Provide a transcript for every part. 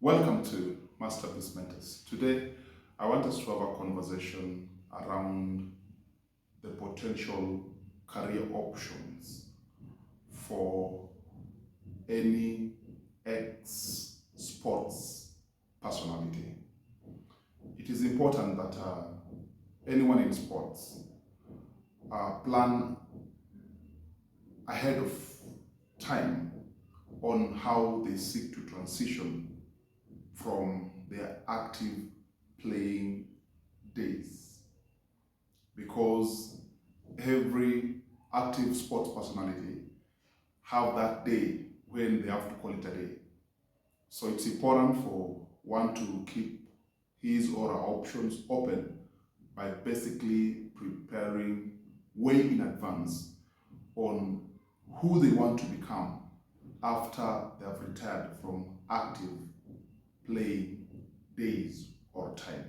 Welcome to Masterpiece Mentors. Today, I want us to have a conversation around the potential career options for any ex-sports personality. It is important that anyone in sports plan ahead of time on how they seek to transition from their active playing days, because every active sports personality have that day when they have to call it a day. So it's important for one to keep his or her options open by basically preparing way in advance on who they want to become after they have retired from active playing days or time.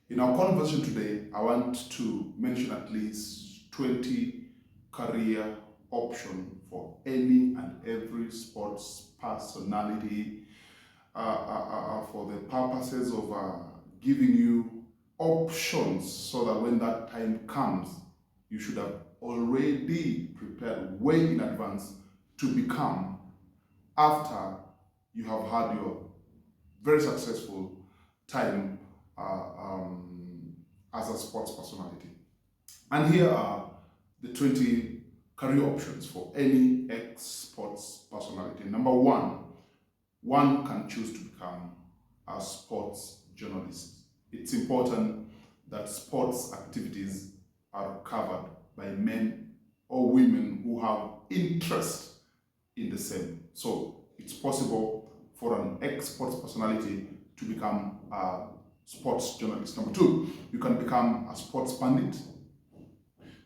In our conversation today, I want to mention at least 20 career options for any and every sports personality for the purposes of giving you options so that when that time comes, you should have already prepared way in advance to become after you have had your very successful time as a sports personality. And here are the 20 career options for any ex-sports personality. Number one can choose to become a sports journalist. It's important that sports activities are covered by men or women who have interest in the same. So it's possible for an ex-sports personality to become a sports journalist. Number two, you can become a sports pundit.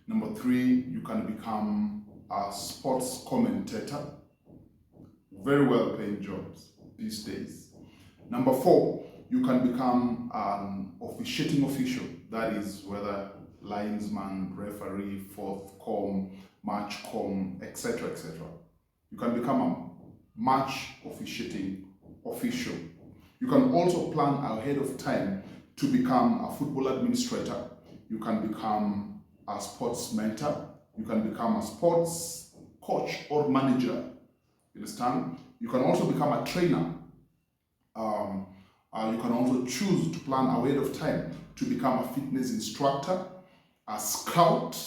Number three, you can become a sports commentator. Very well paying jobs these days. Number four, you can become an officiating official. That is whether linesman, referee, fourth com, match com, etc., etc. You can become a match officiating official. You can also plan ahead of time to become a football administrator. You can become a sports mentor. You can become a sports coach or manager. You understand? You can also become a trainer. You can also choose to plan ahead of time to become a fitness instructor, a scout,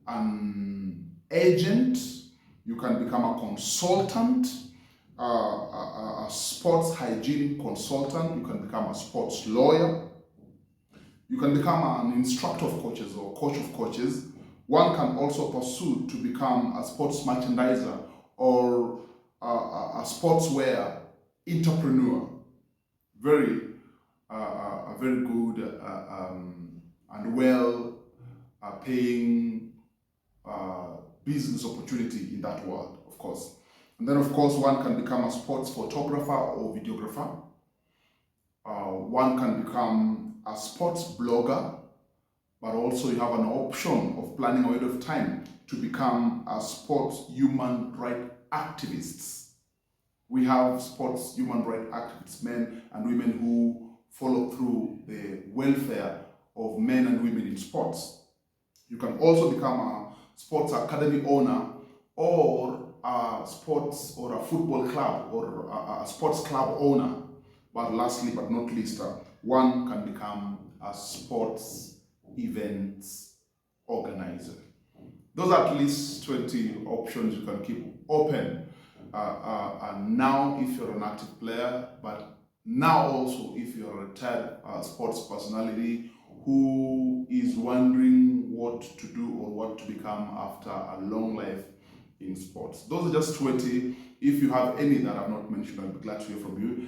an agent. You can become a consultant, a sports hygiene consultant. You can become a sports lawyer. You can become an instructor of coaches or coach of coaches. One can also pursue to become a sports merchandiser or a sportswear entrepreneur. A very good and well paying business opportunity in that world, of course. And then, of course, one can become a sports photographer or videographer. One can become a sports blogger, but also you have an option of planning ahead of time to become a sports human rights activist. We have sports human rights activists, men and women who follow through the welfare of men and women in sports. You can also become a sports academy owner or a sports or a football club or a sports club owner. But lastly but not least, one can become a sports events organizer. Those are at least 20 options you can keep open. And now if you're an active player, but now also if you're a retired sports personality who is wondering what to do or what to become after a long life in sports. Those are just 20. If you have any that I've not mentioned, I'll be glad to hear from you.